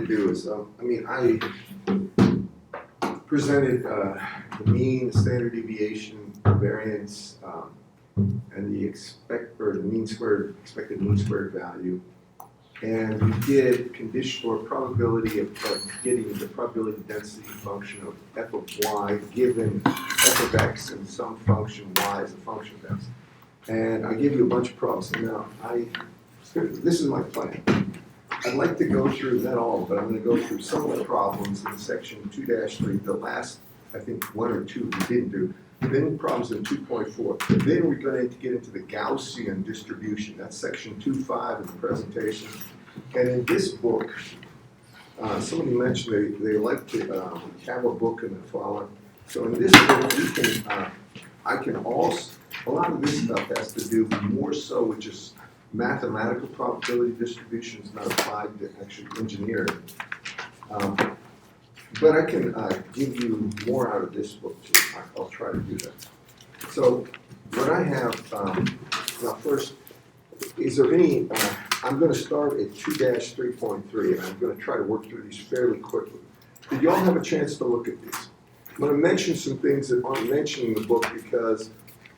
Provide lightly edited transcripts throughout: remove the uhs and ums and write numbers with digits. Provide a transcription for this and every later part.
to do is, I presented the mean, standard deviation, variance, and the expected mean squared value. And we did condition or probability of getting the probability density function of f of y given f of x and some function y as a function of x. And I gave you a bunch of problems. And now this is my plan. I'd like to go through, not all, but I'm going to go through some of the problems in section 2-3, the last, I think, one or two we didn't do. Then problems in 2.4. Then we're going to get into the Gaussian distribution. That's section 2.5 in the presentation. And in this book, somebody mentioned they like to have a book and follow. So in this book, a lot of this stuff has to do more so with just mathematical probability distributions, not applied to actually engineering. But I can give you more out of this book too. I'll try to do that. So what I have, now first, is there any, I'm going to start at 2-3.3 and I'm going to try to work through these fairly quickly. Did you all have a chance to look at these? I'm going to mention some things that aren't mentioned in the book because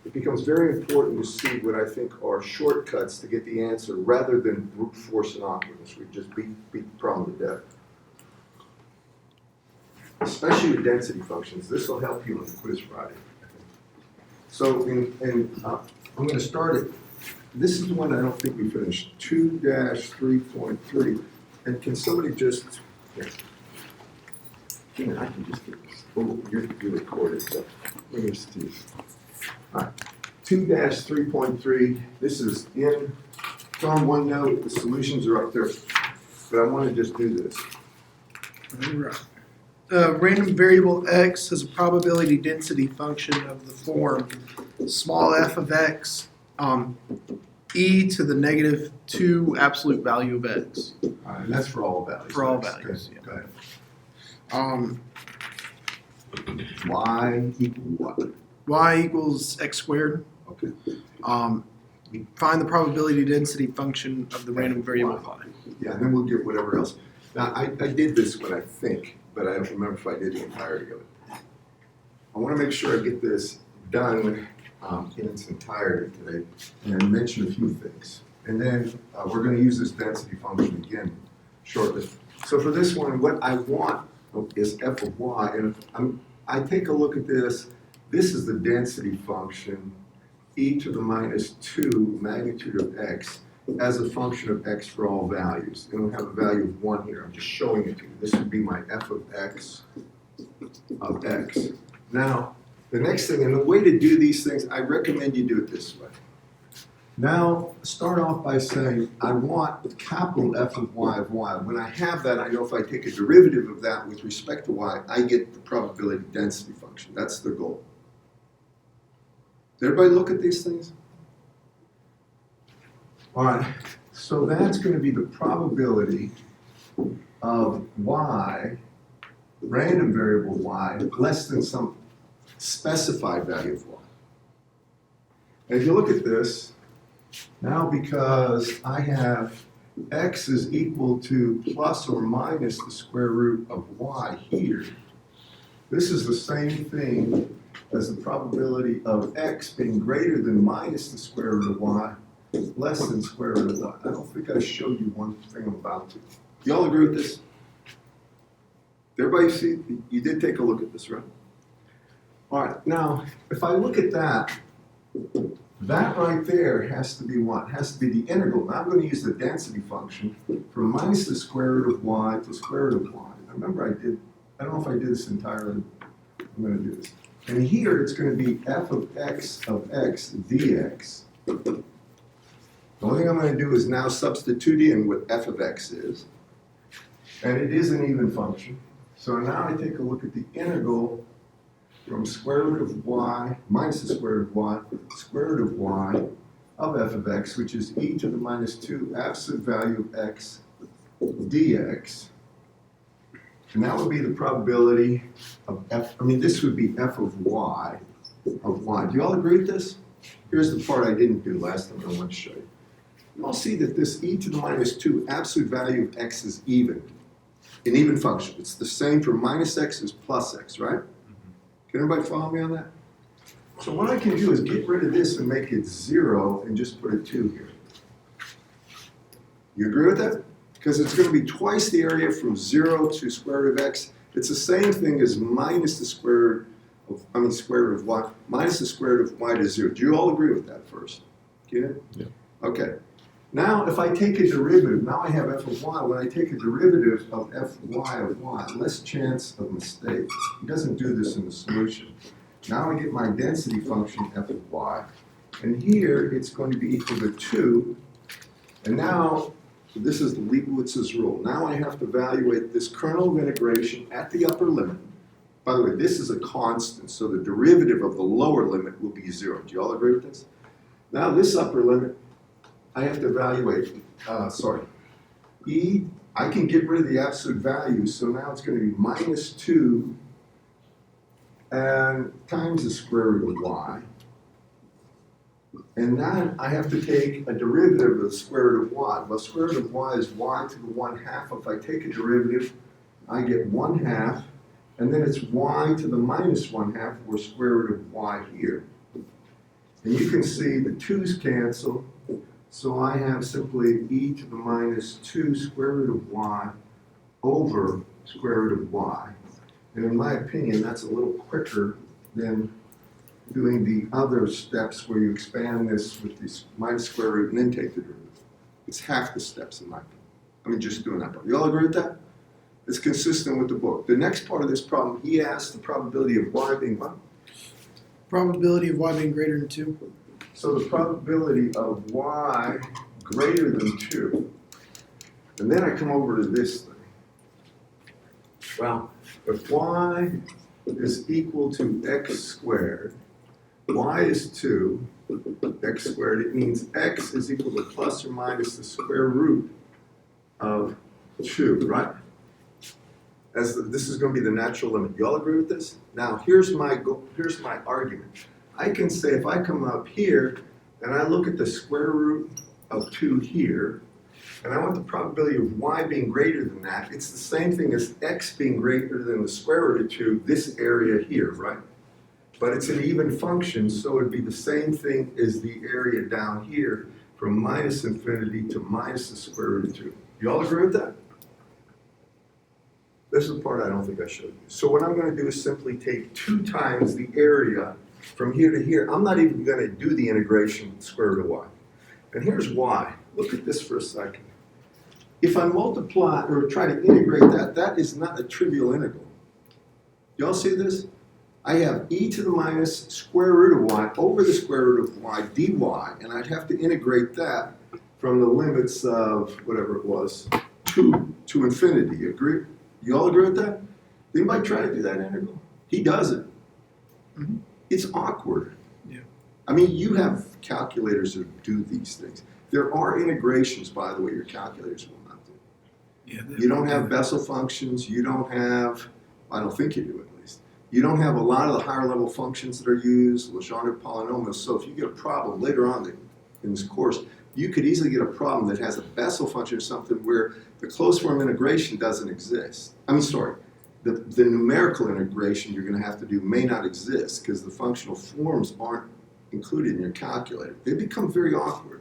it becomes very important to see what I think are shortcuts to get the answer rather than brute force and awkwardness. We just beat the problem to death. Especially with density functions. This will help you on the quiz Friday. So I'm going to start at, this is the one I don't think we finished, 2-3.3. And can somebody just, I can just get this. Oh, you're recorded, so let me just do this. All right, 2-3.3, this is in, it's on OneNote, the solutions are up there, but I want to just do this. All right. Random variable x has a probability density function of the form small f of x e to the -2 absolute value of x. And that's for all values. For all X. values, Okay, yeah. Go ahead. Y equal what? Y equals x squared. Okay. Find the probability density function of the random variable y. Yeah, and then we'll get whatever else. Now, I did this one, I think, but I don't remember if I did the entirety of it. I want to make sure I get this done in its entirety today and mention a few things. And then we're going to use this density function again shortly. So for this one, what I want is f of y. And if I take a look at this, this is the density function, e to the -2 magnitude of x as a function of x for all values. And we have a value of 1 here. I'm just showing it to you. This would be my f of x. Now, the next thing, and the way to do these things, I recommend you do it this way. Now, start off by saying, I want capital F of y of y. When I have that, I know if I take a derivative of that with respect to y, I get the probability density function. That's the goal. Did everybody look at these things? All right, so that's going to be the probability of y, random variable y, less than some specified value of y. And if you look at this, now because I have x is equal to plus or minus the square root of y here, this is the same thing as the probability of x being greater than minus the square root of y, less than square root of y. I don't think I showed you one thing I'm about to. Do y'all agree with this? Everybody see? You did take a look at this, right? All right, now, if I look at that, that right there has to be what? Has to be the integral. Now I'm going to use the density function from minus the square root of y to square root of y. I remember I don't know if I did this entirely. I'm going to do this. And here it's going to be f of x dx. The only thing I'm going to do is now substitute in what f of x is. And it is an even function. So now I take a look at the integral from square root of y minus the square root of y, square root of y of f of x, which is e to the -2 absolute value of x dx. And that would be the probability of f, this would be f of y of y. Do you all agree with this? Here's the part I didn't do last time I want to show you. You all see that this e to the -2 absolute value of x is even. an even function. It's the same for minus x as plus x, right? Can everybody follow me on that? So what I can do is get rid of this and make it 0 and just put a 2 here. You agree with that? Because it's going to be twice the area from 0 to square root of x. It's the same thing as minus the square root square root of y, minus the square root of y to 0. Do you all agree with that first? Get it? Yeah. Okay. Now, if I take a derivative, now I have f of y. When I take a derivative of fy of y, less chance of mistake. It doesn't do this in the solution. Now I get my density function f of y. And here, it's going to be equal to 2. And now, this is Leibowitz's rule. Now I have to evaluate this kernel of integration at the upper limit. By the way, this is a constant, so the derivative of the lower limit will be 0. Do you all agree with this? Now this upper limit, I have to evaluate, e, I can get rid of the absolute value, so now it's going to be minus 2 and times the square root of y. And then I have to take a derivative of the square root of y. Well, square root of y is y to the 1/2. If I take a derivative, I get 1/2, and then it's y to the minus 1/2, or square root of y here. And you can see the 2's cancel, so I have simply e to the minus 2 square root of y over square root of y. And in my opinion, that's a little quicker than doing the other steps where you expand this with this minus square root and then take the derivative. It's half the steps in my opinion. I mean, just doing that part. You all agree with that? It's consistent with the book. The next part of this problem, he asked the probability of y being what? Probability of y being greater than 2. So the probability of y greater than 2. And then I come over to this thing. Well, if y is equal to x squared, y is 2, x squared, it means x is equal to plus or minus the square root of 2, right? This is going to be the natural limit. You all agree with this? Now, here's my argument. I can say if I come up here and I look at the square root of 2 here, and I want the probability of y being greater than that, it's the same thing as x being greater than the square root of 2, this area here, right? But it's an even function, so it'd be the same thing as the area down here from minus infinity to minus the square root of 2. You all agree with that? This is the part I don't think I showed you. So what I'm going to do is simply take 2 times the area from here to here. I'm not even going to do the integration square root of y. And here's why. Look at this for a second. If I multiply or try to integrate that, that is not a trivial integral. Y'all see this? I have e to the minus square root of y over the square root of y dy, and I'd have to integrate that from the limits of whatever it was, 2 to infinity. You agree? You all agree with that? Did anybody try to do that integral? He does it. Mm-hmm. It's awkward. Yeah. I mean, you have calculators that do these things. There are integrations, by the way, your calculators will not do. Yeah, You don't have Bessel functions. You don't have, I don't think you do at least. You don't have a lot of the higher level functions that are used, Legendre polynomials. So if you get a problem later on in this course, you could easily get a problem that has a Bessel function or something where the closed form integration doesn't exist. The numerical integration you're going to have to do may not exist because the functional forms aren't included in your calculator. They become very awkward.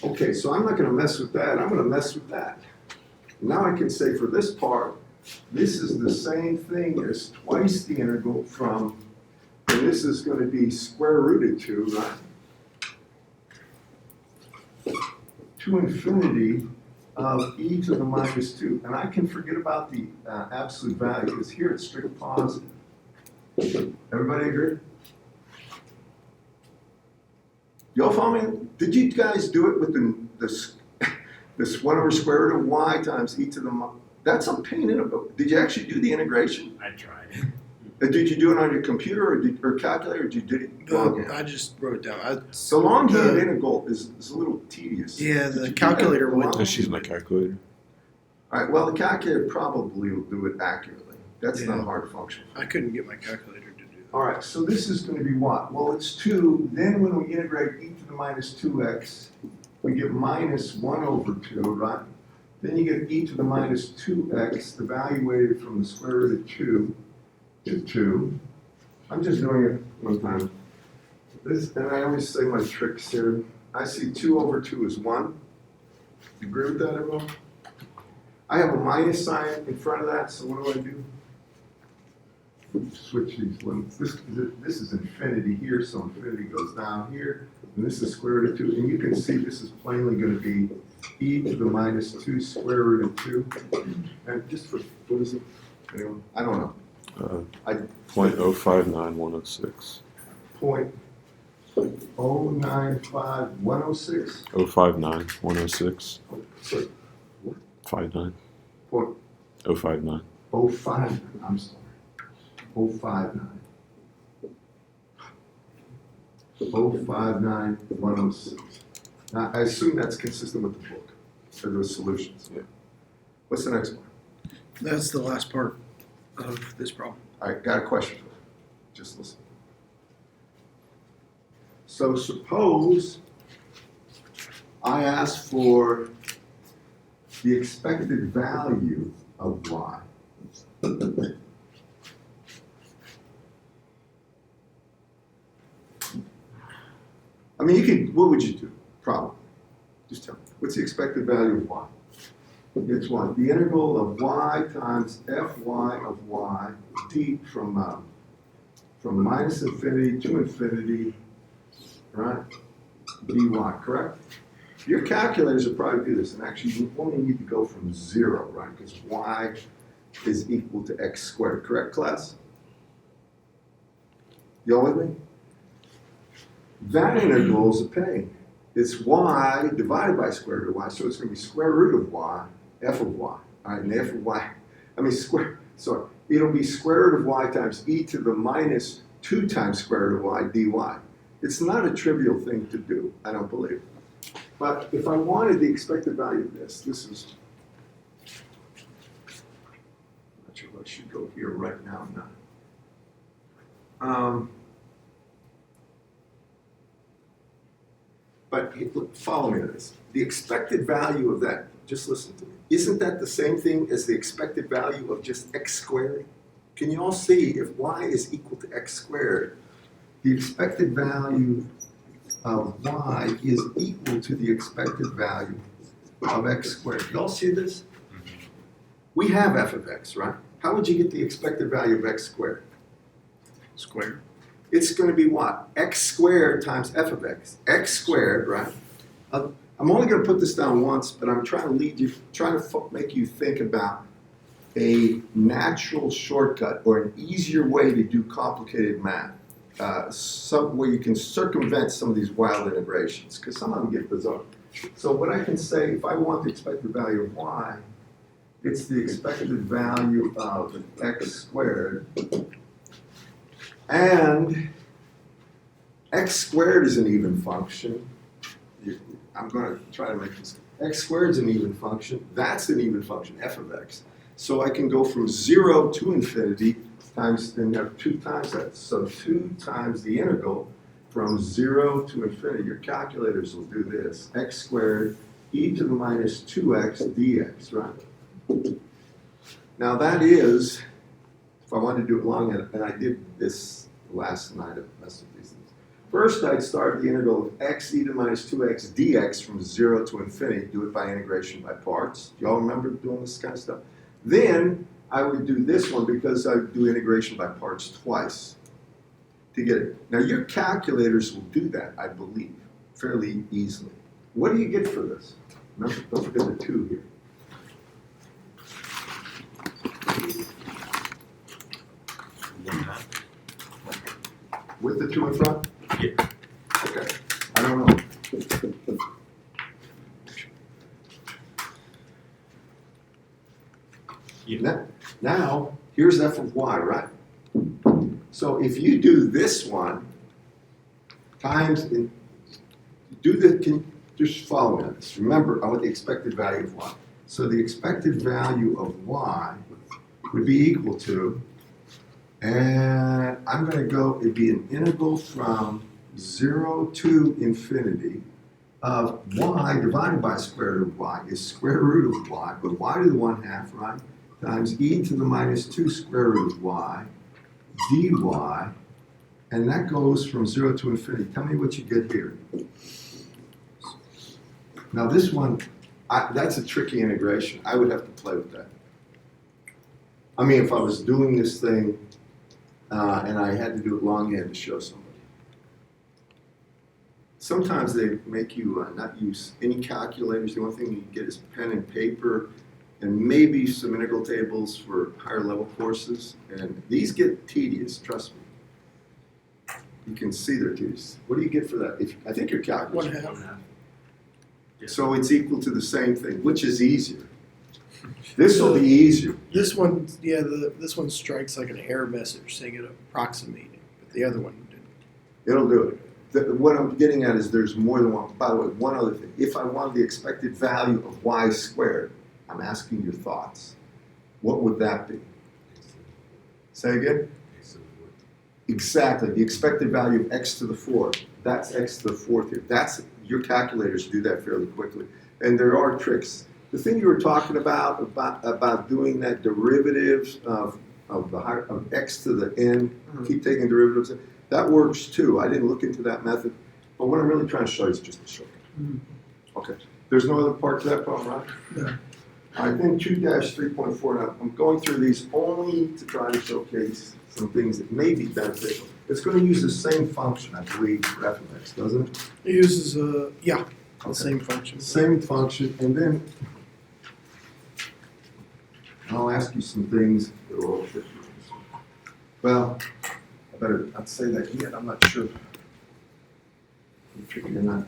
Okay, so I'm not going to mess with that. I'm going to mess with that. Now I can say for this part, this is the same thing as twice the integral from, and this is going to be square rooted 2, right? To infinity of e to the minus 2. And I can forget about the absolute value because here it's strict positive. Everybody agree? Y'all follow me? Did you guys do it with this 1 over square root of y times e to the minus? That's a pain in the. Did you actually do the integration? I tried. Did you do it on your computer or calculator, or did you do it longhand? I just wrote it down. The longhand integral is a little tedious. Yeah, Did the you calculator do that would. longhand? She's my calculator. All right, well, the calculator probably will do it accurately. That's not a Yeah. hard function. I couldn't get my calculator to do that. All right, so this is going to be what? Well, it's 2. Then when we integrate e to the minus 2x, we get minus 1 over 2, right? Then you get e to the minus 2x evaluated from the square root of 2 to 2. I'm just doing it one time. This, and I always say my tricks here. I see 2 over 2 is 1. You agree with that, everyone? I have a minus sign in front of that, so what do? Switch these limits. This is infinity here, so infinity goes down here, and this is square root of 2, and you can see this is plainly going to be e to the minus 2 square root of 2. And just for, what is it? Anyone? I don't know. 0.059106. 0.095106. 059106. So, 59. point 059. 059, I'm sorry. 059. 059,106. Now, I assume that's consistent with the book, or those solutions. Yeah. What's the next one? That's the last part of this problem. All right, got a question for you. Just listen. So suppose I ask for the expected value of y. I mean, you can, what would you do? Probably. Just tell me. What's the expected value of y? It's what? The integral of y times fy of y d from minus infinity to infinity, right? dy, correct? Your calculators will probably do this, and actually you only need to go from 0, right? Because y is equal to x squared, correct, class? Y'all with me? That integral is a pain. It's y divided by square root of y, so it's going to be square root of y, f of y. All right, and f of y, it'll be square root of y times e to the minus 2 times square root of y dy. It's not a trivial thing to do, I don't believe. But if I wanted the expected value of this is, I'm not sure if I should go here right now or not. But look, follow me on this. The expected value of that, just listen to me, isn't that the same thing as the expected value of just x squared? Can you all see if y is equal to x squared, the expected value of y is equal to the expected value of x squared? You all see this? We have f of x, right? How would you get the expected value of x squared? Square. It's going to be what? X squared times f of x. X squared, right? I'm only going to put this down once, but I'm trying to make you think about a natural shortcut or an easier way to do complicated math. Some where you can circumvent some of these wild integrations, because some of them get bizarre. So what I can say, if I want the expected value of y, it's the expected value of x squared. And x squared is an even function. I'm going to try to make this. X squared is an even function. That's an even function, f of x. So I can go from 0 to infinity times, then have 2 times that. So 2 times the integral from 0 to infinity. Your calculators will do this. X squared e to the minus 2x dx, right? Now that is, if I wanted to do it long, and I did this last night, I messed with these things. First, I'd start the integral of x e to the minus 2x dx from 0 to infinity, do it by integration by parts. Do y'all remember doing this kind of stuff? Then, I would do this one because I would do integration by parts twice to get it. Now, your calculators will do that, I believe, fairly easily. What do you get for this? Remember, don't forget the 2 here. With the 2 in front? Yeah. Okay. I don't know. Yeah. Now, here's f of y, right? So if you do this one times, just follow me on this. Remember, I want the expected value of y. So the expected value of y would be equal to, and I'm going to go, it'd be an integral from 0 to infinity of y divided by square root of y is square root of y, but y to the 1/2, right, times e to the minus 2 square root of y dy, and that goes from 0 to infinity. Tell me what you get here. Now this one, that's a tricky integration. I would have to play with that. I mean, if I was doing this thing and I had to do it longhand to show somebody. Sometimes they make you not use any calculators. The only thing you get is pen and paper and maybe some integral tables for higher level courses. And these get tedious, trust me. You can see they're tedious. What do you get for that? I think your calculator. 1/2. So it's equal to the same thing. Which is easier? This will be easier. This one, yeah, this one strikes like an error message saying it approximating, but the other one didn't. It'll do it. What I'm getting at is there's more than one. By the way, one other thing. If I wanted the expected value of y squared, I'm asking your thoughts. What would that be? Say again? Exactly. The expected value of x to the 4th. That's x to the 4th here. Your calculators do that fairly quickly. And there are tricks. The thing you were talking about doing that derivatives of x to the n, keep taking derivatives, that works too. I didn't look into that method, but what I'm really trying to show you is just a shortcut. Okay. There's no other part to that problem, right? No. I think 2-3.4. Now I'm going through these only to try to showcase some things that may be beneficial. It's going to use the same function, I believe, for f of x, doesn't it? It uses the Okay. same function. Same function, and then I'll ask you some things that are all tricky. Well, I better not say that yet. I'm not sure. I'm tricky or not.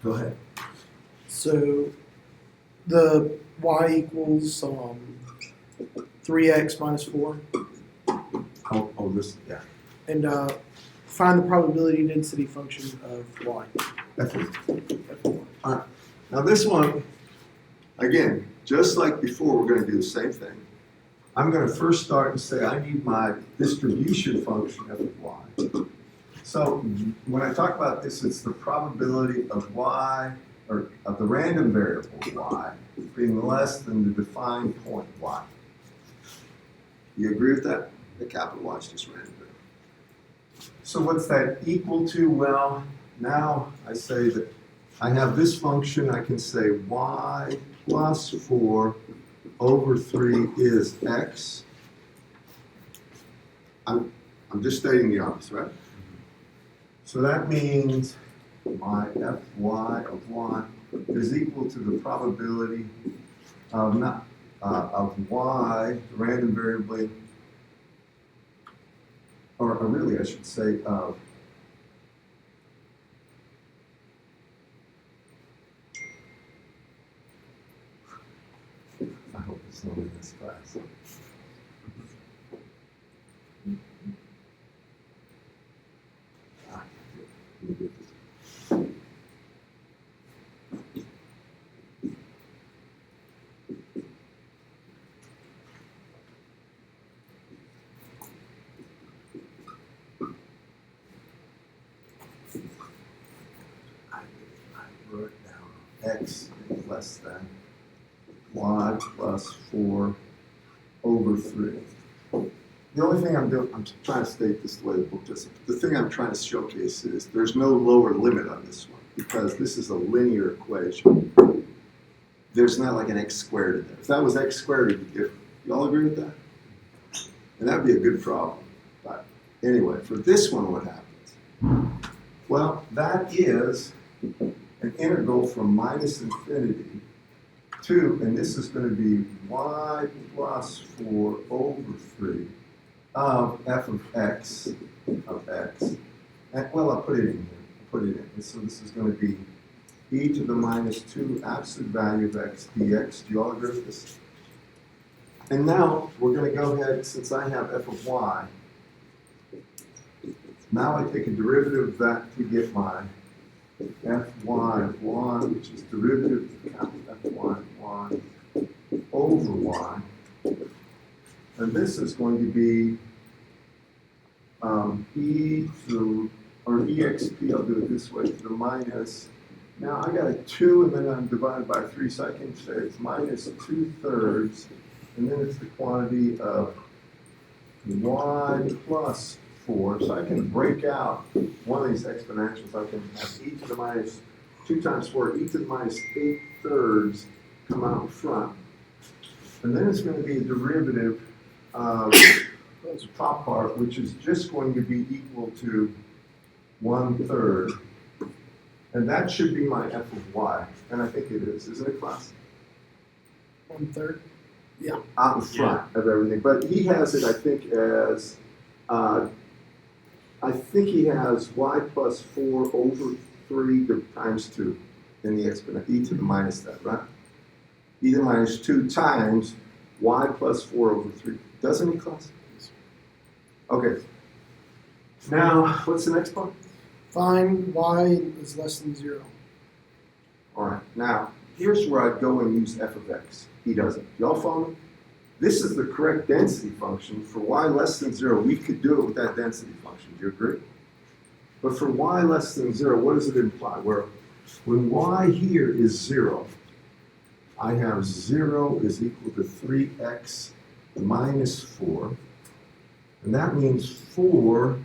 Go ahead. So the y equals 3x minus 4, Oh, this, yeah. and find the probability density function of y. That's it. F1. Now this one, again, just like before, we're going to do the same thing. I'm going to first start and say I need my distribution function f of y. So when I talk about this, it's the probability of y, or of the random variable y, being less than the defined point y. You agree with that? The capital Y is just random variable. So what's that equal to? Well, now I say that I have this function. I can say y plus 4 over 3 is x. I'm just stating the obvious, right? So that means my fy of y is equal to the probability of of y, the random variable, or really I should say of I hope it's not in this class. Let me get this. I wrote down x is less than y plus 4 over 3. The only thing I'm doing, I'm trying to state this the way the book does it. The thing I'm trying to showcase is there's no lower limit on this one because this is a linear equation. There's not like an x squared in there. If that was x squared, it'd be different. You all agree with that? And that'd be a good problem. But anyway, for this one, what happens? Well, that is an integral from minus infinity to, and this is going to be y plus 4 over 3 of f of x. And, well, I'll put it in here. And so this is going to be e to the minus 2 absolute value of x dx. Do you all agree with this? And now we're going to go ahead, since I have f of y, now I take a derivative of that to get my Fy of y, which is derivative of Fy over y. And this is going to be e to, or exp, I'll do it this way, to the minus. Now I got a 2 and then I'm divided by 3, so I can say it's minus 2/3, and then it's the quantity of y plus 4. So I can break out one of these exponentials. I can have e to the minus 2 times 4, e to the minus 8/3 come out in front. And then it's going to be a derivative of the top part, which is just going to be equal to 1/3. And that should be my f of y. And I think it is, isn't it, class? 1/3. Out in front of everything. But he has it, I think, as, I think he has y plus 4 over 3 times 2 in the exponent, e to the minus that, right? E to the minus 2 times y plus 4 over 3. Doesn't he, class? Okay. Now, what's the next part? Find y is less than 0. All right. Now, here's where I'd go and use f of x. He doesn't. Y'all follow me? This is the correct density function. For y less than 0, we could do it with that density function. Do you agree? But for y less than 0, what does it imply? Where when y here is 0, I have 0 is equal to 3x minus 4. And that means 4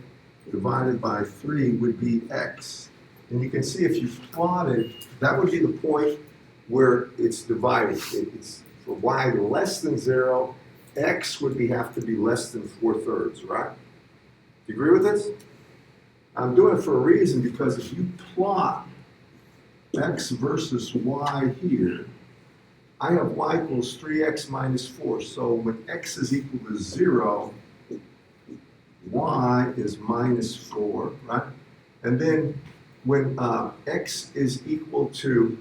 divided by 3 would be x. And you can see if you plotted, that would be the point where it's divided. It's for y less than 0, x would have to be less than 4/3, right? Do you agree with this? I'm doing it for a reason, because if you plot x versus y here, I have y equals 3x minus 4. So when x is equal to 0, y is minus 4, right? And then when x is equal to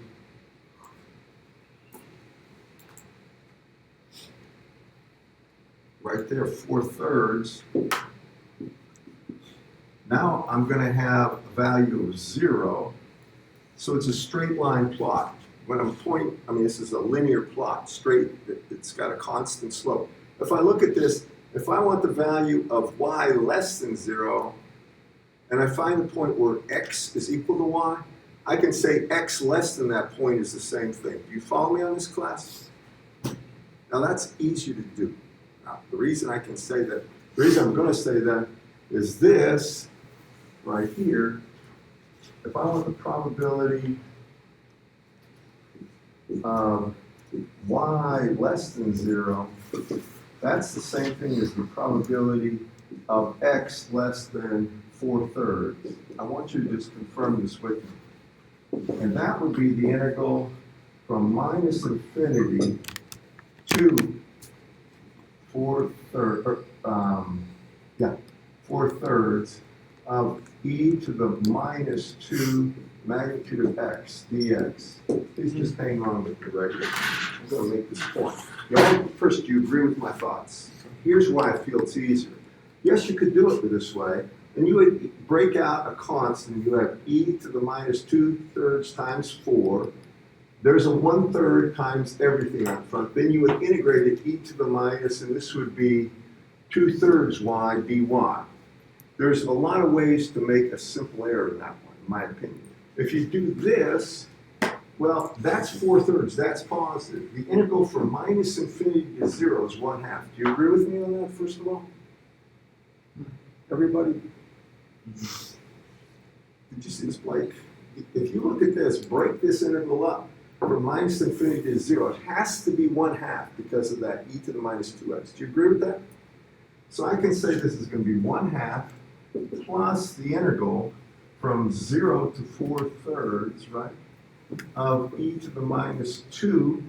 right there, 4/3, now I'm going to have a value of 0. So it's a straight line plot. When I'm this is a linear plot, straight, it's got a constant slope. If I look at this, if I want the value of y less than 0, and I find the point where x is equal to y, I can say x less than that point is the same thing. Do you follow me on this, class? Now that's easier to do. Now, the reason I can say that, the reason I'm going to say that is this right here. If I want the probability of y less than 0, that's the same thing as the probability of x less than 4/3. I want you to just confirm this with me. And that would be the integral from minus infinity to 4/3 of e to the minus 2 magnitude of x dx. Please just hang on with me right here. I'm going to make this point. Y'all, first, do you agree with my thoughts? Here's why I feel it's easier. Yes, you could do it this way, and you would break out a constant. You have e to the minus 2/3 times 4. There's a 1/3 times everything up front. Then you would integrate it e to the minus, and this would be 2/3 y dy. There's a lot of ways to make a simple error in that one, in my opinion. If you do this, well, that's 4/3, that's positive. The integral from minus infinity to 0 is 1/2. Do you agree with me on that, first of all? Everybody? Did you see this, Blake? If you look at this, break this integral up from minus infinity to 0, it has to be 1/2 because of that e to the minus 2x. Do you agree with that? So I can say this is going to be 1/2 plus the integral from 0 to 4/3, right, of e to the minus 2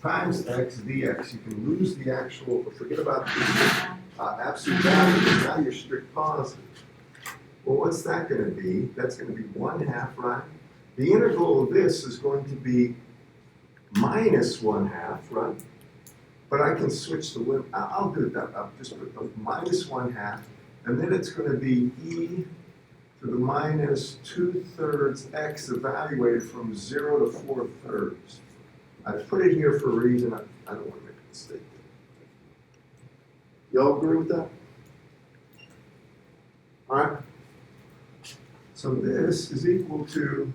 times x dx. You can lose the actual, forget about the absolute value, because now you're strict positive. Well, what's that going to be? That's going to be 1/2, right? The integral of this is going to be minus 1/2, right? But I can switch the limit. I'll do that. I'll just put the minus 1/2, and then it's going to be e to the minus 2/3 x evaluated from 0 to 4/3. I put it here for a reason. I don't want to make a mistake. Y'all agree with that? All right. So this is equal to,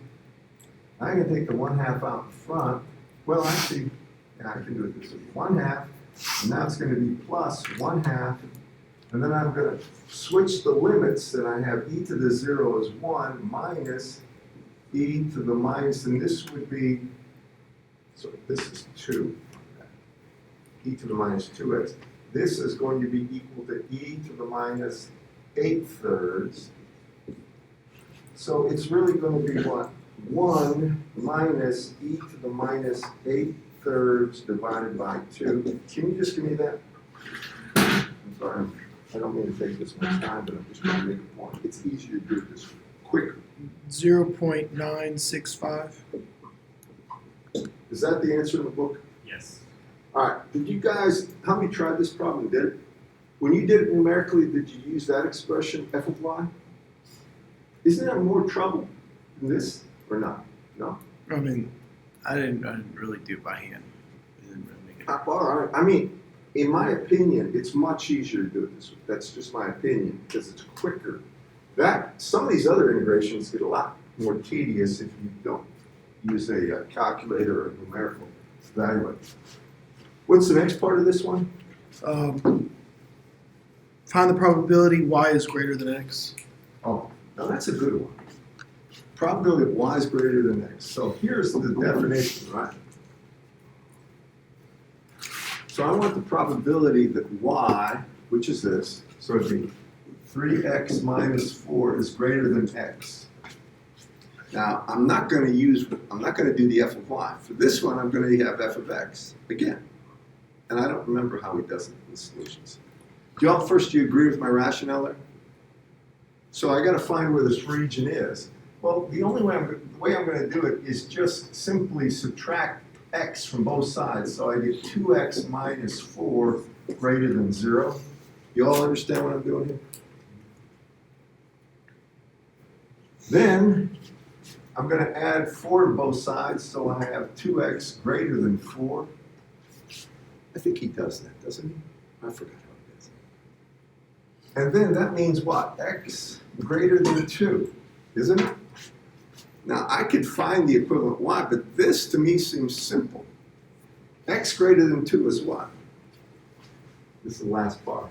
I can take the 1/2 out in front. Well, actually, yeah, I can do it this way. 1/2, and now it's going to be plus 1/2, and then I'm going to switch the limits, and I have e to the 0 is 1 minus e to the minus, and this would be, so this is 2, e to the minus 2x. This is going to be equal to e to the minus 8/3. So it's really going to be what? 1 minus e to the minus 8/3 divided by 2. Can you just give me that? I'm sorry, I don't mean to take this much time, but I'm just trying to make a point. It's easier to do this quicker. 0.965. Is that the answer in the book? Yes. All right, did you guys, how many tried this problem and did it? When you did it numerically, did you use that expression, f of y? Isn't there more trouble than this, or not? No? I mean, I didn't really do it by hand. I didn't really make it. All right, I mean, in my opinion, it's much easier to do it this way. That's just my opinion, because it's quicker. Some of these other integrations get a lot more tedious if you don't use a calculator or a numerical evaluator. What's the next part of this one? Find the probability y is greater than x. Oh, now that's a good one. Probability of y is greater than x. So here's the definition, right? So I want the probability that y, which is this, so it'd be 3x minus 4 is greater than x. Now, I'm not going to do the f of y. For this one, I'm going to have f of x again. And I don't remember how he does it in the solutions. Do you agree with my rationale there? So I got to find where this region is. Well, the way I'm going to do it is just simply subtract x from both sides. So I get 2x minus 4 greater than 0. You all understand what I'm doing here? Then I'm going to add 4 to both sides, so I have 2x greater than 4. I think he does that, doesn't he? I forgot how he does it. And then that means what? X greater than 2, isn't it? Now, I could find the equivalent y, but this to me seems simple. X greater than 2 is what? This is the last part.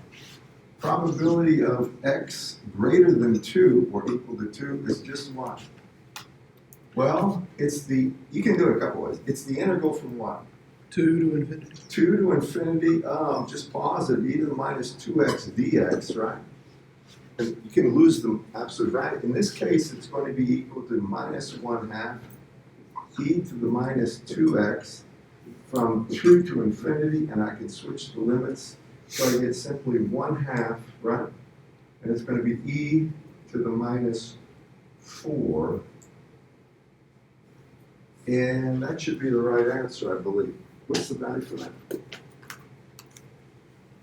Probability of x greater than 2 or equal to 2 is just what? Well, you can do it a couple ways. It's the integral from what? 2 to infinity. 2 to infinity, just positive, e to the minus 2x dx, right? And you can lose the absolute value. In this case, it's going to be equal to minus 1/2 e to the minus 2x from 2 to infinity, and I can switch the limits. So I get simply 1/2, right? And it's going to be e to the minus 4. And that should be the right answer, I believe. What's the value for that?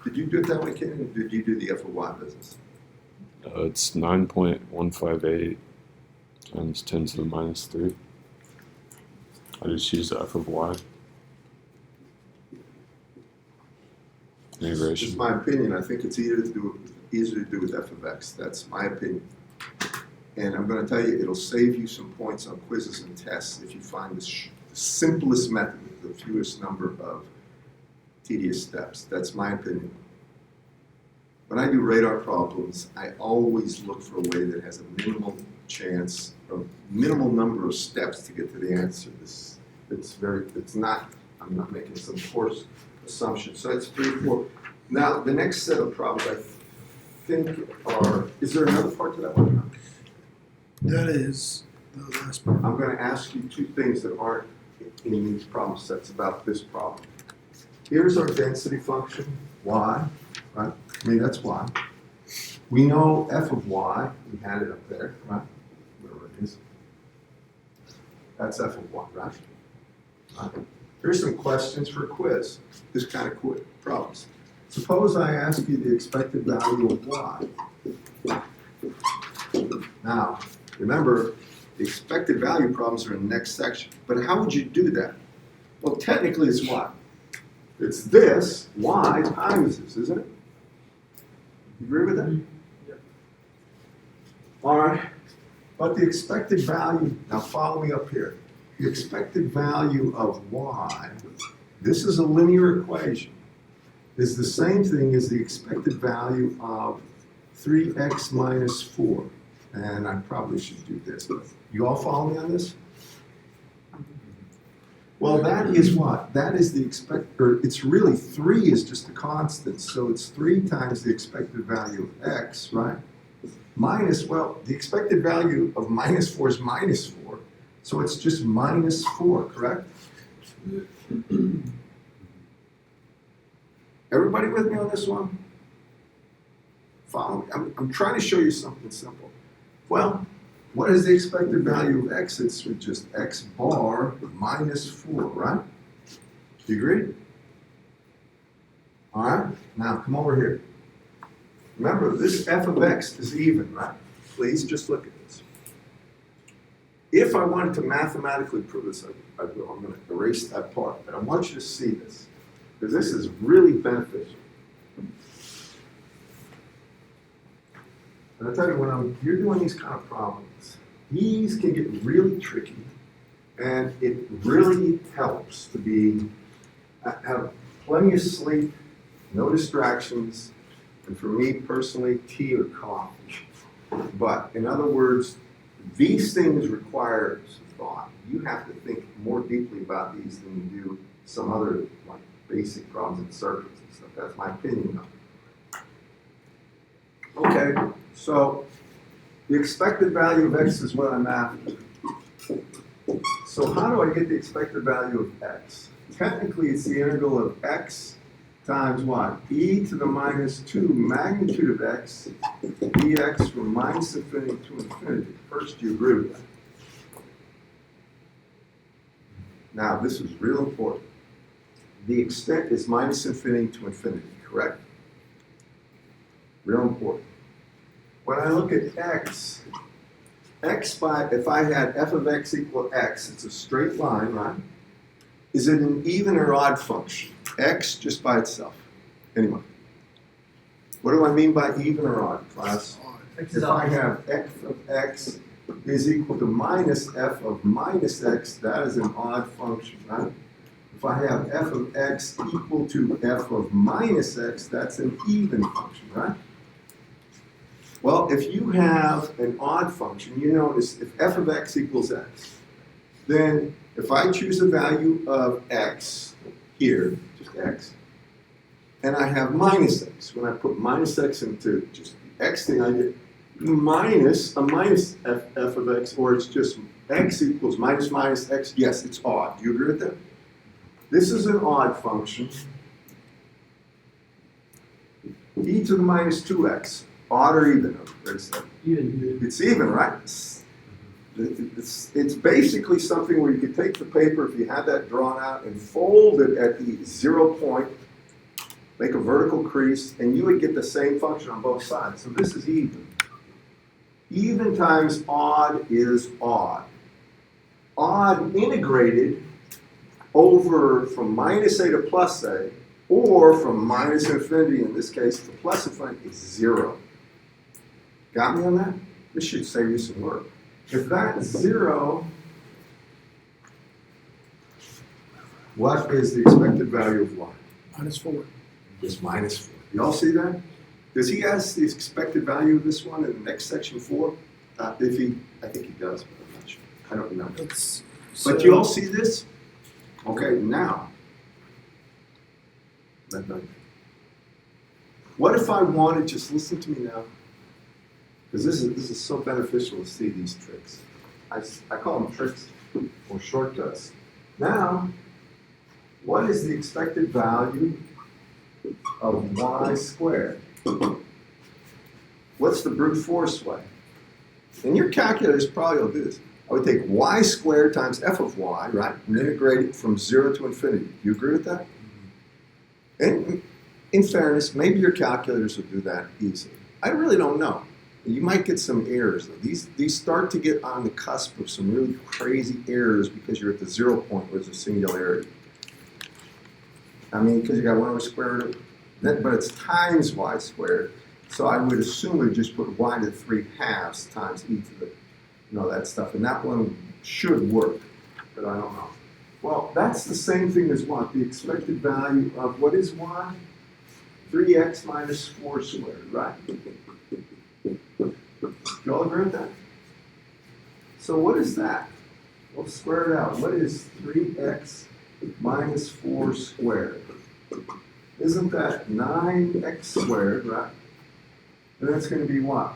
Did you do it that way, Kenny, or did you do the f of y business? It's 9.158 times 10 to the minus 3. I just use the f of y. It's Integration. my opinion. I think it's easier to do with f of x. That's my opinion. And I'm going to tell you, it'll save you some points on quizzes and tests if you find the simplest method with the fewest number of tedious steps. That's my opinion. When I do radar problems, I always look for a way that has a minimal chance or minimal number of steps to get to the answer. I'm not making some coarse assumption. So that's 3, 4. Now, the next set of problems I think is there another part to that one? That is the last part. I'm going to ask you 2 things that aren't in these problem sets about this problem. Here's our density function, y, right? I mean, that's y. We know f of y, we had it up there, right? Wherever it is. That's f of y, right? Here's some questions for a quiz. This kind of quiz problems. Suppose I ask you the expected value of y. Now, remember, the expected value problems are in the next section. But how would you do that? Well, technically, it's what? It's this, y times this, isn't it? You agree with that? Yep. All right. But the expected value, now follow me up here. The expected value of y, this is a linear equation, is the same thing as the expected value of 3x minus 4. And I probably should do this, but you all follow me on this? Well, that is what? That is the it's really 3 is just a constant, so it's 3 times the expected value of x, right? Minus, well, the expected value of minus 4 is minus 4, so it's just minus 4, correct? Everybody with me on this one? Follow me. I'm trying to show you something simple. Well, what is the expected value of x? It's just x bar minus 4, right? Do you agree? All right, now come over here. Remember, this f of x is even, right? Please just look at this. If I wanted to mathematically prove this, I will. I'm going to erase that part, but I want you to see this, because this is really beneficial. And I tell you, when you're doing these kind of problems, these can get really tricky, and it really helps to have plenty of sleep, no distractions, and for me personally, tea or coffee. But in other words, these things require some thought. You have to think more deeply about these than you do some other like basic problems in circuits and stuff. That's my opinion of it. Okay, so the expected value of x is what I'm after. So how do I get the expected value of x? Technically, it's the integral of x times what? E to the minus 2 magnitude of x dx from minus infinity to infinity. First, do you agree with that? Now, this is real important. The extent is minus infinity to infinity, correct? Real important. When I look at x, if I had f of x equal x, it's a straight line, right? Is it an even or odd function? X just by itself. Anyway, what do I mean by even or odd, class? If I have f of x is equal to minus f of minus x, that is an odd function, right? If I have f of x equal to f of minus x, that's an even function, right? Well, if you have an odd function, you notice if f of x equals x, then if I choose a value of x here, just x, and I have minus x, when I put minus x into just the x thing, I get minus a minus f of x, or it's just x equals minus minus x. Yes, it's odd. Do you agree with that? This is an odd function. E to the minus 2x. Odd or even? Even. It's even, right? It's basically something where you could take the paper, if you had that drawn out, and fold it at the 0 point, make a vertical crease, and you would get the same function on both sides. So this is even. Even times odd is odd. Odd integrated over from minus a to plus a, or from minus infinity, in this case, to plus infinity, is 0. Got me on that? This should save you some work. If that's 0, what is the expected value of y? Minus 4. Just minus 4. You all see that? Does he ask the expected value of this one in the next section 4? I think he does, but I'm not sure. I don't remember. But you all see this? Okay, now. What if I wanted, just listen to me now, because this is so beneficial to see these tricks. I call them tricks or shortcuts. Now, what is the expected value of y squared? What's the brute force way? And your calculators probably will do this. I would take y squared times f of y, right, and integrate it from 0 to infinity. Do you agree with that? And in fairness, maybe your calculators will do that easily. I really don't know. You might get some errors. These start to get on the cusp of some really crazy errors because you're at the 0 point where there's a singularity. I mean, because you got 1 over square root, but it's times y squared. So I would assume we'd just put y to the 3/2 times e to the, that stuff. And that one should work, but I don't know. Well, that's the same thing as what? The expected value of what is y? 3x minus 4 squared, right? You all agree with that? So what is that? We'll square it out. What is 3x minus 4 squared? Isn't that 9x squared, right? And that's going to be what?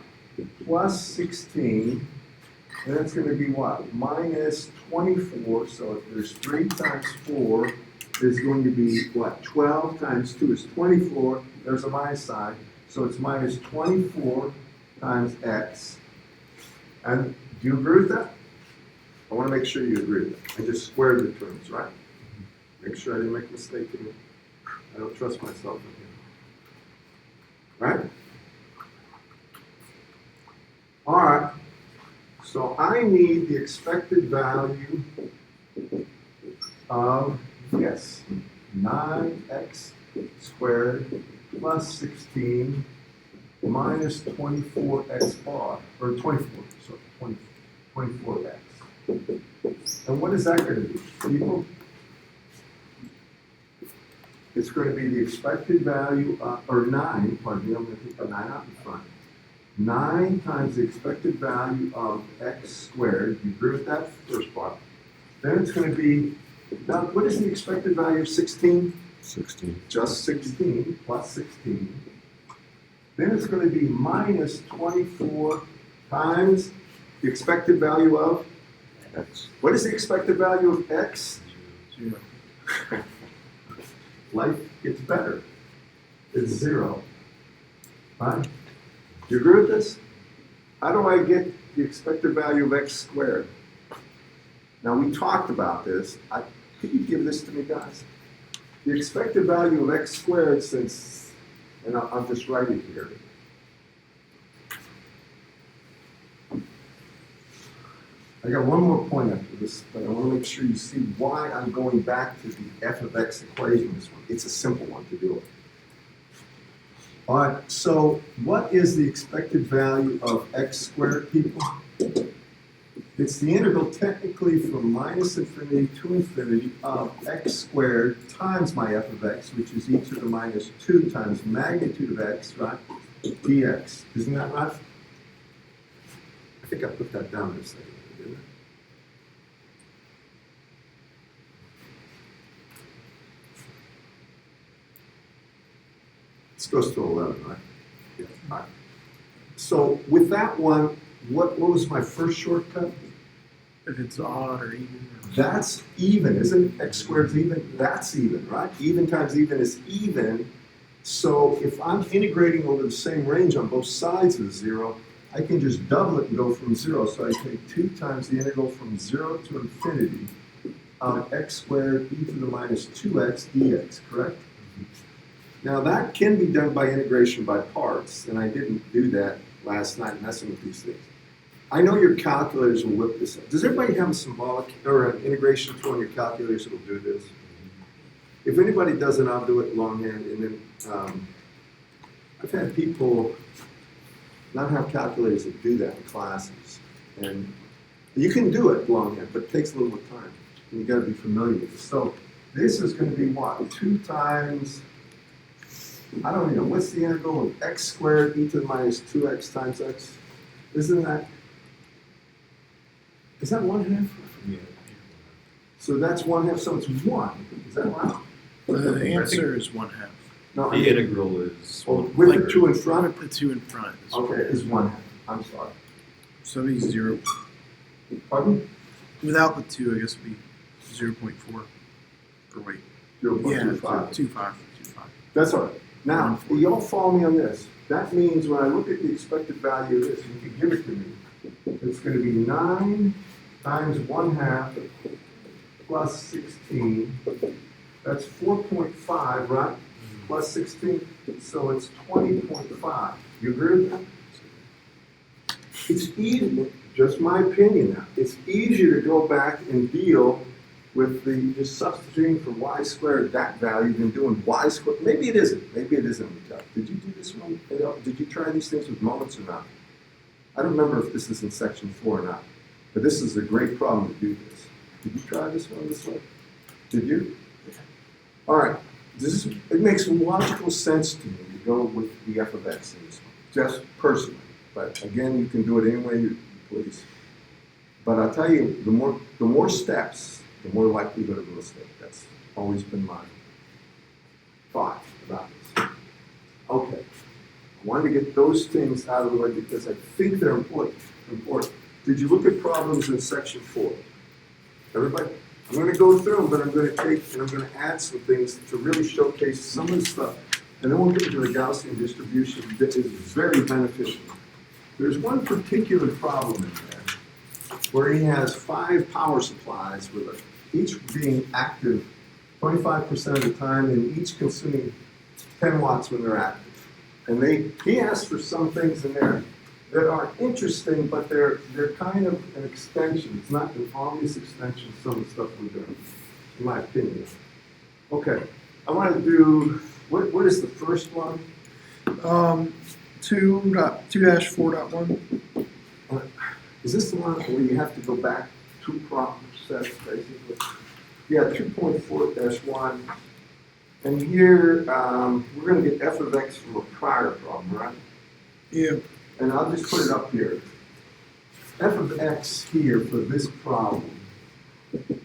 Plus 16. And that's going to be what? Minus 24. So if there's 3 times 4, is going to be what? 12 times 2 is 24. There's a minus sign. So it's minus 24 times x. And do you agree with that? I want to make sure you agree with that. I just squared the terms, right? Make sure I didn't make a mistake in it. I don't trust myself in here. Right? All right. So I need the expected value of, yes, 9x squared plus 16 minus 24x bar, or 24, so 24x. And what is that going to be, people? It's going to be the expected value, or 9, pardon me, I'm going to take the 9 out in front. 9 times the expected value of x squared, you agree with that first part. Then it's going to be, now what is the expected value of 16? 16. Just 16 plus 16. Then it's going to be minus 24 times the expected value of X. What is the expected value of x? 0. Life gets better. It's 0. Right? Do you agree with this? How do I get the expected value of x squared? Now we talked about this. Could you give this to me, guys? The expected value of x squared, since, and I'll just write it here. I got one more point after this, but I want to make sure you see why I'm going back to the f of x equation. This one, it's a simple one to do it. All right, so what is the expected value of x squared, people? It's the integral technically from minus infinity to infinity of x squared times my f of x, which is e to the minus 2 times magnitude of x, right? dx. Isn't that right? I think I put that down there a second, didn't I? This goes to 11, right? Yeah. All right. So with that one, what was my first shortcut? If it's odd or even. That's even, isn't x squared even? That's even, right? Even times even is even. So if I'm integrating over the same range on both sides of the 0, I can just double it and go from 0. So I take 2 times the integral from 0 to infinity of x squared e to the minus 2x dx, correct? Now that can be done by integration by parts, and I didn't do that last night messing with these things. I know your calculators will whip this up. Does everybody have a symbolic or an integration tool on your calculators that will do this? If anybody doesn't, I'll do it longhand. And then I've had people not have calculators that do that in classes. And you can do it longhand, but it takes a little more time. And you got to be familiar with it. So this is going to be what? 2 times, I don't even know, what's the integral of x squared e to the minus 2x times x? Isn't that, is that 1/2? Yeah. So that's 1/2, so it's 1. Is that right? The answer is 1/2. No, I The mean, integral is oh, 1/3. with the 2 in front? The 2 in front. Okay, is 1/2. I'm sorry. So it'd be 0. Pardon? Without the 2, I guess it'd be 0.4. Or wait. 0.25. 2.5. That's all right. Now, you all follow me on this. That means when I look at the expected value of this, and you can give it to me, it's going to be 9 times 1/2 plus 16. That's 4.5, right? Plus 16. So it's 20.5. You agree with that? it's easy, just my opinion now, it's easier to go back and deal with the, just substituting for y squared that value than doing y squared. Maybe it isn't, Jeff. Did you do this one? Did you try these things with moments or not? I don't remember if this is in section 4 or not, but this is a great problem to do this. Did you try this one this way? Did you? All right, it makes logical sense to me to go with the f of x in this one, just personally. But again, you can do it any way you please. But I'll tell you, the more steps, the more likelihood of a mistake. That's always been my thought about this. Okay, I wanted to get those things out of the way because I think they're important. Did you look at problems in section 4? Everybody? I'm going to go through them, but I'm going to take and I'm going to add some things to really showcase some of the stuff. And then we'll get into the Gaussian distribution that is very beneficial. There's one particular problem in there where he has 5 power supplies with each being active 25% of the time and each consuming 10 watts when they're active. And he asks for some things in there that are interesting, but they're kind of an extension. It's not an obvious extension of some of the stuff we're doing, in my opinion. Okay, I want to do, what is the first one? 2.4.1. Is this the one where you have to go back 2 proper sets, basically? Yeah, 2.4-1. And here, we're going to get f of x from a prior problem, right? Yeah. And I'll just put it up here. F of x here for this problem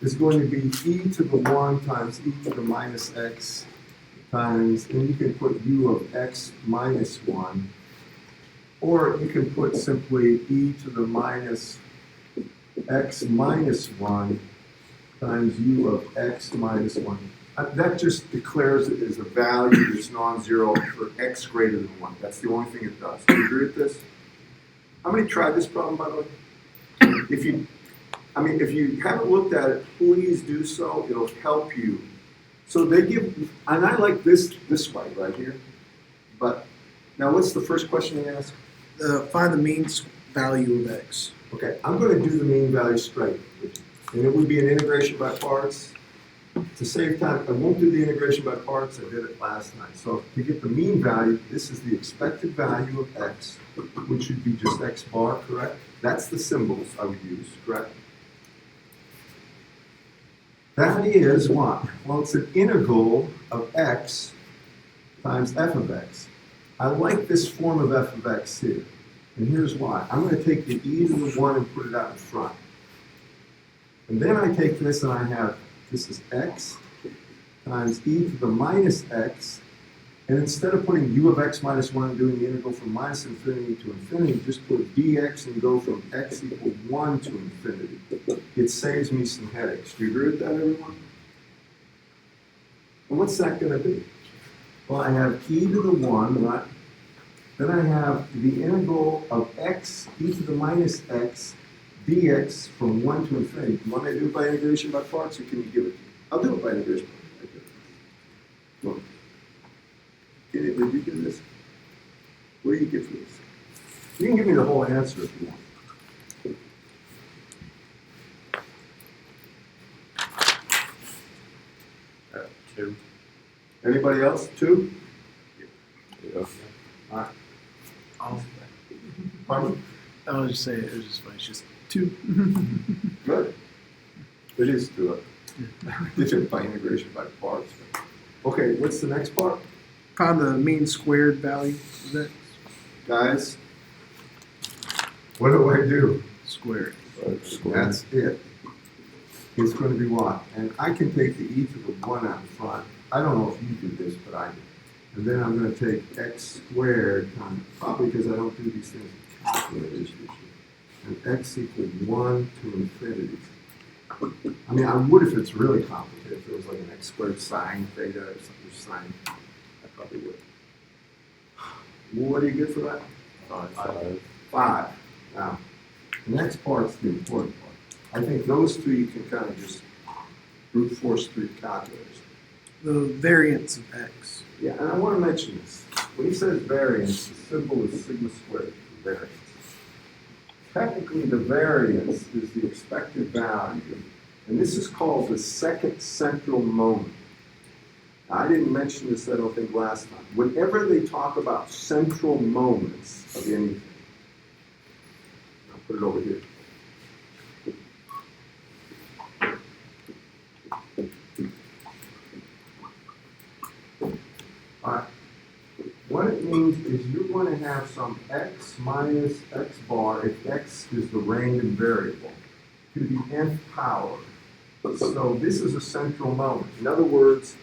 is going to be e to the 1 times e to the minus x times, and you can put u of x minus 1. Or you can put simply e to the minus x minus 1 times u of x minus 1. That just declares it as a value that's non-zero for x greater than 1. That's the only thing it does. Do you agree with this? How many tried this problem, by the way? If you haven't looked at it, please do so. It'll help you. So they give, and I like this way right here. But now what's the first question they ask? Find the mean value of x. Okay, I'm going to do the mean value straight. And it would be an integration by parts. To save time, I won't do the integration by parts. I did it last night. So to get the mean value, this is the expected value of x, which should be just x bar, correct? That's the symbols I would use, correct? That is what? Well, it's an integral of x times f of x. I like this form of f of x here. And here's why. I'm going to take the e to the 1 and put it out in front. And then I take this and I have, this is x times e to the minus x. And instead of putting u of x minus 1 and doing the integral from minus infinity to infinity, just put dx and go from x equals 1 to infinity. It saves me some headaches. Do you agree with that, everyone? And what's that going to be? Well, I have e to the 1, right? Then I have the integral of x e to the minus x dx from 1 to infinity. Do you want me to do it by integration by parts, or can you give it to me? I'll do it by integration by parts. Look. Did you do this? What do you give for this? You can give me the whole answer if you want. 2. Anybody else? 2? Yeah. All right. Oh, Pardon? I was just saying, it was just funny. It's just 2. Good. It is 2. Did it by integration by parts. Okay, what's the next part? Find the mean squared value of x. Guys, what do I do? Squared. That's it. It's going to be what? And I can take the e to the 1 out front. I don't know if you do this, but I do. And then I'm going to take x squared times, probably because I don't do these things with calculators usually. And x equals 1 to infinity. I mean, I would if it's really complicated. If it was like an x squared sine theta or something sine, I probably would. Well, what do you get for that? 5. 5. Now, the next part's the important part. I think those two you can kind of just brute force through calculators. The variance of x. Yeah, and I want to mention this. When he says variance, the symbol is sigma squared for variance. technically the variance is the expected value, and this is called the second central moment. I didn't mention this, I don't think, last time. Whenever they talk about central moments of anything, I'll put it over here. All right. What it means is you're going to have some x minus x bar if x is the random variable to the nth power. So this is a central moment. In other words,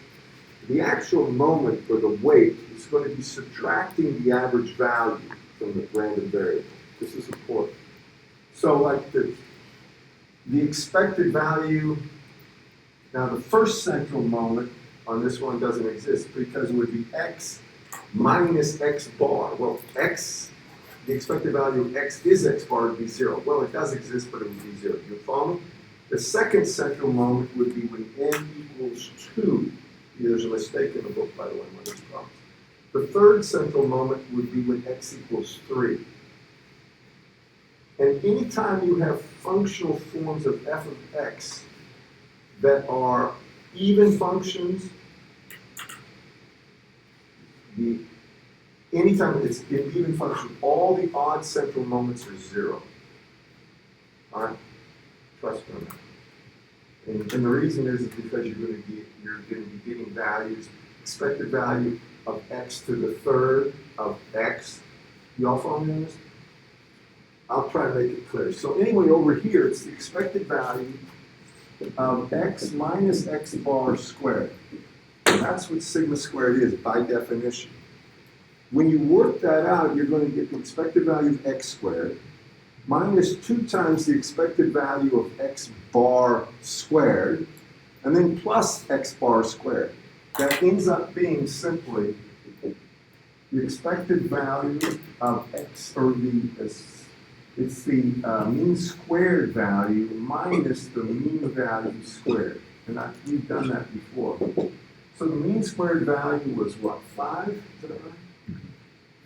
the actual moment for the weight is going to be subtracting the average value from the random variable. This is important. So like the expected value, now the first central moment on this one doesn't exist because it would be x minus x bar. Well, x, the expected value of x is x bar would be 0. Well, it does exist, but it would be 0. You follow me? The second central moment would be when n equals 2. There's a mistake in the book, by the way, when it's problems. The third central moment would be when x equals 3. And anytime you have functional forms of f of x that are even functions, anytime it's an even function, all the odd central moments are 0. All right? Trust me on that. And the reason is because you're going to be getting values, expected value of x to the third of x. You all follow me on this? I'll try to make it clear. So anyway, over here, it's the expected value of x minus x bar squared. And that's what sigma squared is by definition. When you work that out, you're going to get the expected value of x squared minus 2 times the expected value of x bar squared, and then plus x bar squared. That ends up being simply the expected value of x, or it's the mean squared value minus the mean value squared. And we've done that before. So the mean squared value was what, 5? Is that right?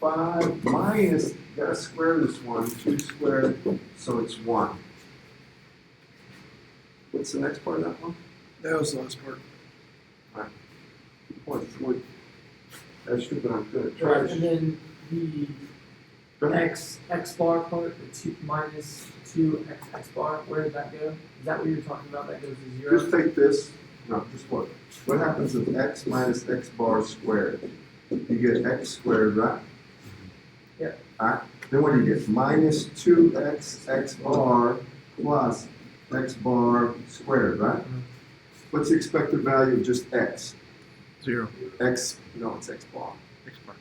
5 minus, you gotta square this one, 2 squared, so it's 1. What's the next part of that one? That was the last part. What? That's stupid, I'm gonna Right, try and to. then Go the ahead. x bar part, the 2 minus 2x bar, where did that go? Is that what you're talking about? That goes to 0? Just take this, no, just look. What happens if x minus x bar squared? You get x squared, right? Yeah. Alright, then what do you get? Minus 2x x bar plus x bar squared, right? Mhm. What's the expected value of just x? 0. X, no, it's x bar. X bar.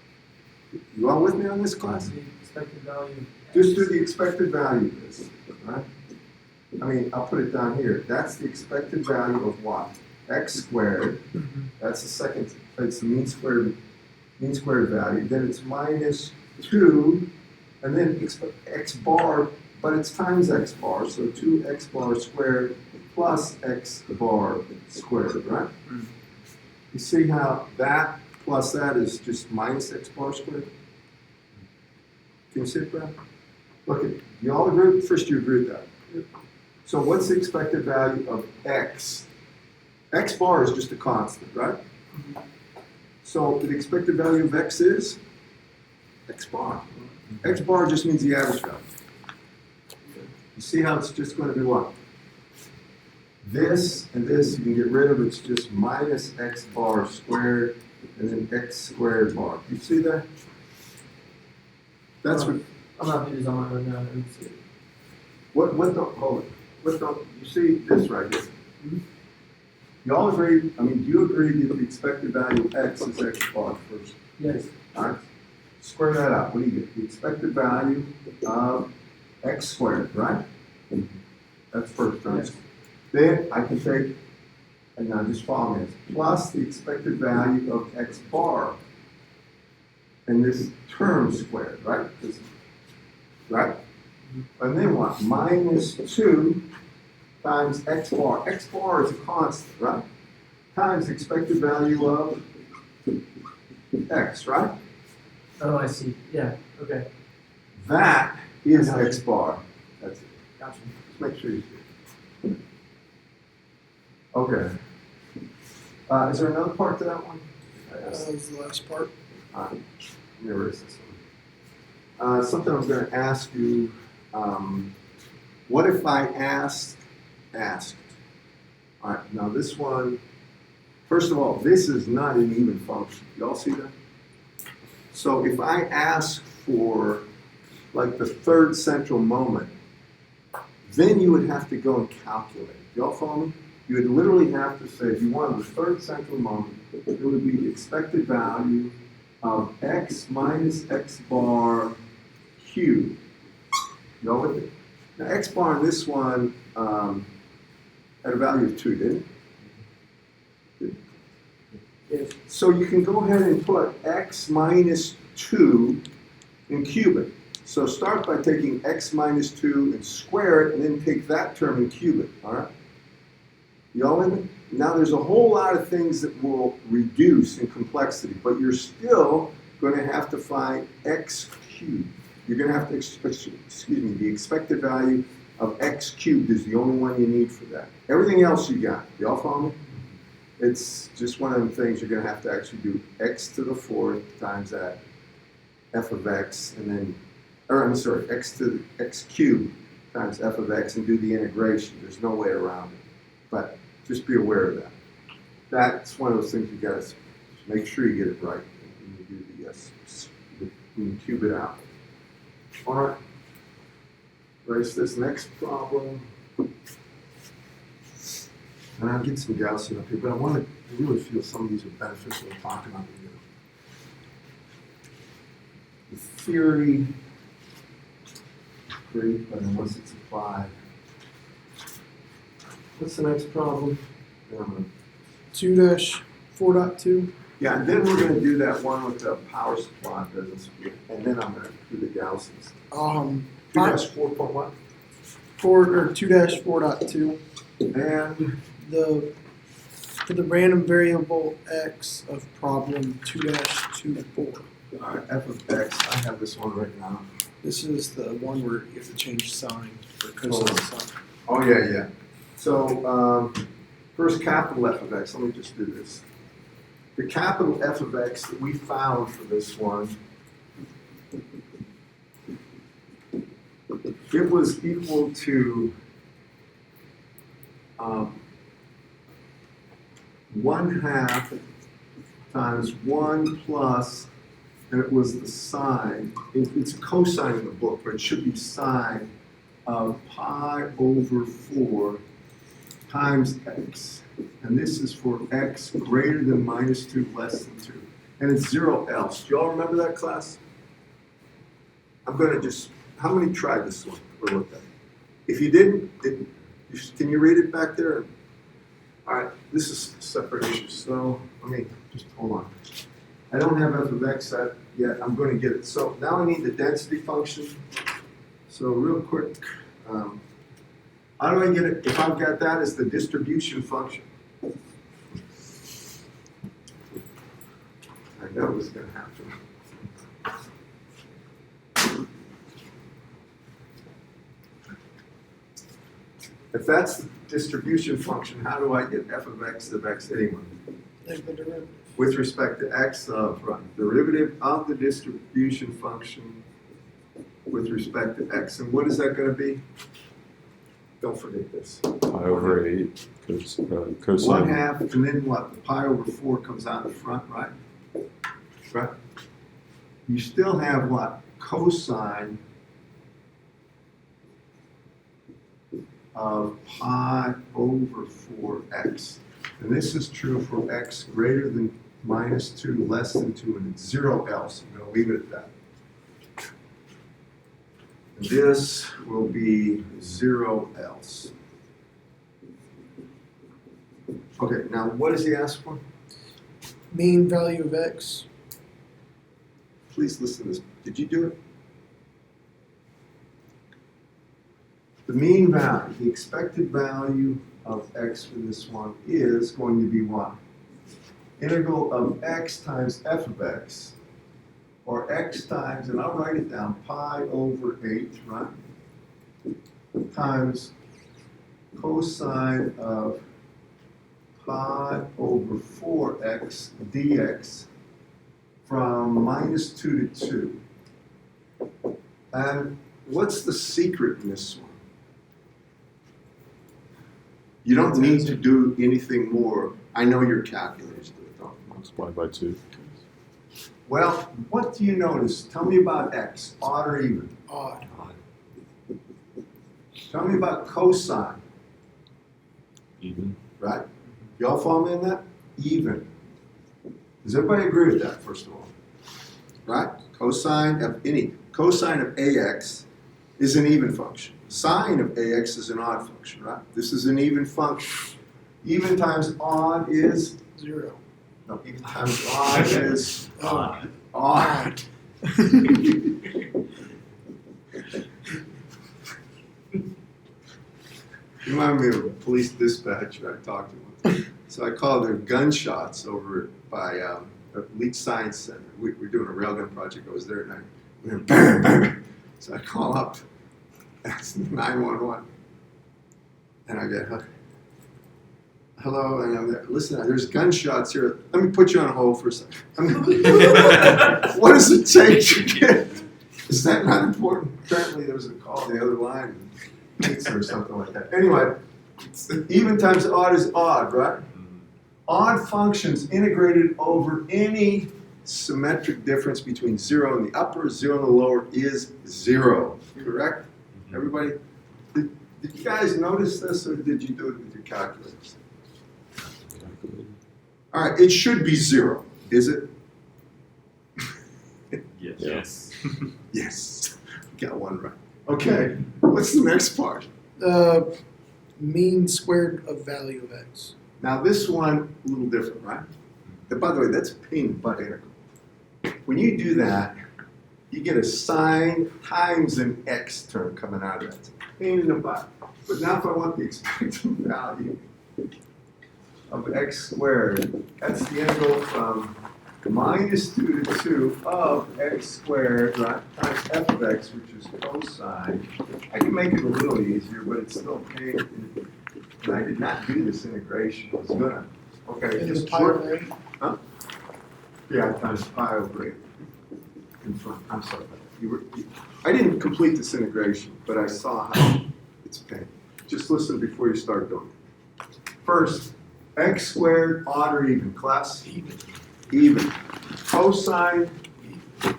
You all with me on this class? The expected value of Just x. do the expected value of this, right? I mean, I'll put it down here. That's the expected value of what? X squared. Mhm. That's the second, it's the mean squared value. Then it's minus 2, and then x bar, but it's times x bar, so 2x bar squared plus x bar squared, right? Mhm. You see how that plus that is just minus x bar squared? Can you see it, Brad? Look, you all agree? First, you agree with that. So what's the expected value of x? X bar is just a constant, right? So the expected value of x is x bar. X bar just means the average value. You see how it's just going to be what? This and this you can get rid of. It's just minus x bar squared and then x squared bar. You see that? That's what. I'm not doing this on my own now. What don't hold it? What don't you see this right here? You all agree? I mean, do you agree that the expected value of x is x bar first? Yes. All right. Square that out. What do you get? The expected value of x squared, right? That's first, right? Yes. Then I can take, and now just follow me, plus the expected value of x bar. And this term squared, right? Right? And then what? Minus 2 times x bar. X bar is a constant, right? Times the expected value of x, right? Oh, I see. Yeah. Okay. That is x bar. That's it. Gotcha. Just make sure you see it. Okay. Is there another part to that one? That was the last part. Where is this one? Something I was going to ask you. What if I asked? All right, now this one, first of all, this is not an even function. Y'all see that? So if I ask for like the third central moment, then you would have to go and calculate. Y'all follow me? You would literally have to say, if you wanted the third central moment, it would be the expected value of x minus x bar cubed. Y'all with me? Now x bar in this one had a value of 2, didn't it? Yes. So you can go ahead and put x minus 2 and cube it. So start by taking x minus 2 and square it, and then take that term and cube it, all right? Y'all with me? Now there's a whole lot of things that will reduce in complexity, but you're still going to have to find x cubed. You're going to have to, excuse me, the expected value of x cubed is the only one you need for that. Everything else you got. Y'all follow me? It's just one of them things you're going to have to actually do x to the 4th times that f of x, and then, or I'm sorry, x to the x cubed times f of x, and do the integration. There's no way around it. But just be aware of that. That's one of those things you got to make sure you get it right when you do the when you cube it out. All right. Raise this next problem. And I'll get some Gaussian up here, but I really feel some of these are beneficial in talking about the theory. Great, but unless it's applied. What's the next problem? 2-4.2. Yeah, and then we're going to do that one with the power supply business, and then I'm going to do the Gaussians. 2-4.1. 2-4.2. And For the random variable x of problem 2-24. all right, f of x, I have this one right now. This is the one where you have to change sign for cosine sign. Oh, yeah. So, first capital F of x, let me just do this. The capital F of x that we found for this one, it was equal to 1/2 times 1 plus, and it was the sine. It's a cosine in the book, but it should be sine of pi over 4 times x. And this is for x greater than -2, less than 2. And it's 0 else. Do y'all remember that class? I'm going to just, how many tried this one or looked at it? If you didn't, can you read it back there? All right, this is a separate issue. So let me just hold on. I don't have f of x set yet. I'm going to get it. So now I need the density function. So real quick, how do I get it? If I've got that as the distribution function. I know it was going to happen. If that's the distribution function, how do I get f of x anyway? Take the derivative. With respect to x of, right, derivative of the distribution function with respect to x. And what is that going to be? Don't forget this. Pi over 8 cosine. 1/2, and then what? The pi over 4 comes out in front, right? Right? You still have what? Cosine of pi over 4x. And this is true for x greater than -2, less than 2, and it's 0 else. I'm going to leave it at that. And this will be 0 else. Okay, now what does he ask for? Mean value of x. Please listen to this. Did you do it? The mean value, the expected value of x for this one is going to be what? Integral of x times f of x, or x times, and I'll write it down, pi over 8, right? times cosine of pi over 4x dx from -2 to 2. And what's the secret in this one? You don't need to do anything more. I know your calculators do it, don't you? Multiply by 2. Well, what do you notice? Tell me about x, odd or even. Odd. Tell me about cosine, Even. right? Y'all follow me on that? Even. Does everybody agree with that, first of all? Right? Cosine of ax is an even function. Sine of ax is an odd function, right? This is an even function. Even times odd is, 0. no, even times odd is Odd. odd. You remind me of a police dispatcher I talked to once. So I called their gunshots over by Leach Science Center. We're doing a railgun project. I was there at night. We were bang, bang. So I call up. That's 911. And I get, hello, and I'm there. Listen, there's gunshots here. Let me put you on hold for a second. What does it take to get? Is that not important? Apparently there was a call on the other line. Or something like that. Anyway, even times odd is odd, right? Odd functions integrated over any symmetric difference between 0 in the upper, 0 in the lower is 0. Correct? Everybody? Did you guys notice this, or did you do it with your calculators? All right, it should be 0. Is it? Yes. Yes. Got one right. Okay, what's the next part? Mean squared of value of x. Now this one, a little different, right? And by the way, that's a pain in the butt integral. When you do that, you get a sine times an x term coming out of that. It's a pain in the butt. But now if I want the expected value of x squared, that's the integral from -2 to 2 of x squared, right, times f of x, which is cosine. I can make it a little easier, but it's still a pain. And I did not do this integration. I was gonna. Okay, And just the pi short. over 8. Huh? Yeah, times pi over 8. In front. I'm sorry. I didn't complete this integration, but I saw how it's a pain. Just listen before you start doing it. First, x squared, odd or even, class? Even. Even. Cosine,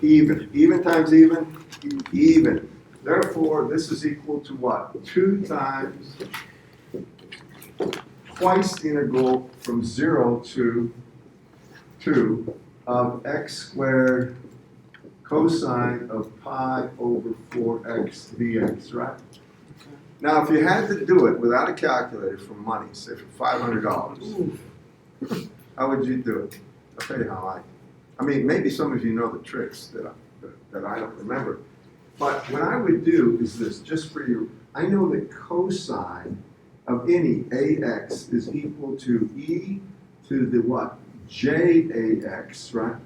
even. Even times even, even. Therefore, this is equal to what? 2 times twice the integral from 0 to 2 of x squared cosine of pi over 4x dx, right? Now, if you had to do it without a calculator for money, say for $500, how would you do it? I'll tell you how I mean, maybe some of you know the tricks that I don't remember. But what I would do is this, just for you. I know that cosine of any ax is equal to e to the what? Jax, right?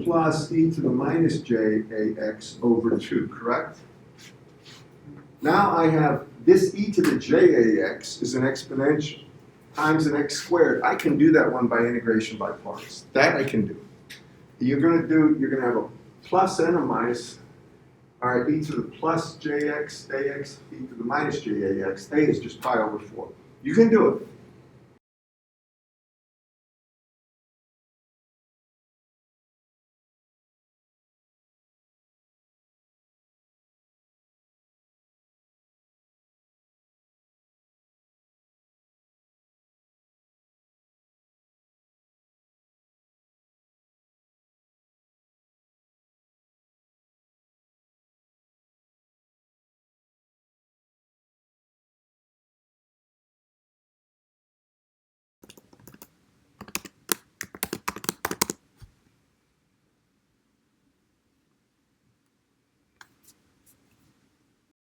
Plus e to the minus jax over 2, correct? Now I have this e to the jax is an exponential times an x squared. I can do that one by integration by parts. That I can do. You're going to have a plus and a minus. All right, e to the plus jx, ax, e to the minus jax. A is just pi over 4. You can do it.